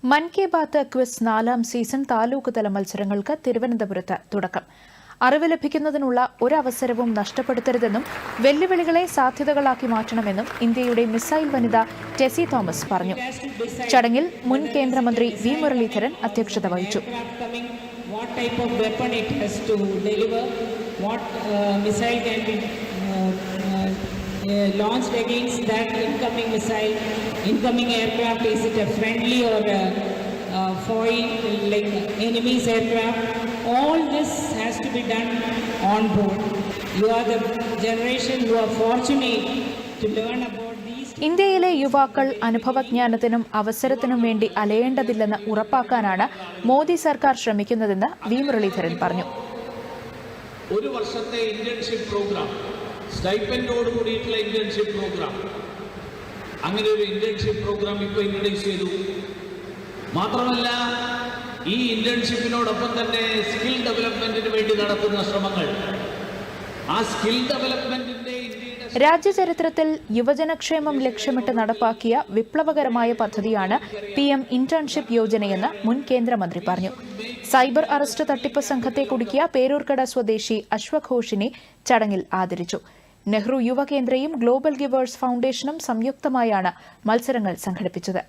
മൻ Ki Baat quiz 4ാം season taluk തല മത്സരങ്ങൾക്ക് തിരുവനന്തപുരത്ത് തുടക്കം. അറിവ് ലഭിക്കുന്നതിനുള്ള ഒരവസരവും നഷ്ടപ്പെടുത്തരുതെന്നും വെല്ലുവിളികളെ സാധ്യതകളാക്കി മാറ്റണമെന്നും ഇന്ത്യയുടെ മിസൈൽ വനിത ടെസി തോമസ് പറഞ്ഞു. ചടങ്ങിൽ മുൻ കേന്ദ്രമന്ത്രി വി മുരളീധരൻ അധ്യക്ഷത വഹിച്ചു. Launched against that incoming aircraft, is it a friendly or foil, like enemy's aircraft? All this has to be done on board. You are the generation who are fortunate to learn about these. ഇന്ത്യയിലെ യുവാക്കൾ അനുഭവജ്ഞാനത്തിനും അവസരത്തിനും വേണ്ടി അലയേണ്ടതില്ലെന്ന് ഉറപ്പാക്കാനാണ് മോദി സർക്കാർ ശ്രമിക്കുന്നതെന്ന് V Muraleedharan പറഞ്ഞു. ഒരു വർഷത്തെ internship programme, സ്റ്റൈപ്പൻഡോട് കൂടിയിട്ടുള്ള ഇന്റേൺഷിപ്പ് പ്രോഗ്രാം, അങ്ങനെ ഒരു ഇന്റേൺഷിപ്പ് പ്രോഗ്രാം ഇപ്പോൾ ഇൻട്രൊഡ്യൂസ് ചെയ്തു. മാത്രമല്ല, ഈ ഇന്റേൺഷിപ്പിനോടൊപ്പം തന്നെ സ്കിൽ ഡെവലപ്മെന്റിന് വേണ്ടി നടത്തുന്ന ശ്രമങ്ങൾ, ആ സ്കിൽ ഡെവലപ്മെന്റിന്റെ രാജ്യചരിത്രത്തിൽ യുവജനക്ഷേമം ലക്ഷ്യമിട്ട് നടപ്പാക്കിയ വിപ്ലവകരമായ പദ്ധതിയാണ് PM ഇന്റേൺഷിപ്പ് യോജനയെന്ന് മുൻ കേന്ദ്രമന്ത്രി പറഞ്ഞു. സൈബർ അറസ്റ്റ് തട്ടിപ്പ് സംഘത്തെ കുടുക്കിയ പേരൂർക്കട സ്വദേശി അശ്വഘോഷിനെ ചടങ്ങിൽ ആദരിച്ചു. നെഹ്റു യുവകേന്ദ്രയും ഗ്ലോബൽ ഗിവേഴ്സ് ഫൗണ്ടേഷനും സംയുക്തമായാണ് മത്സരങ്ങൾ സംഘടിപ്പിച്ചത്.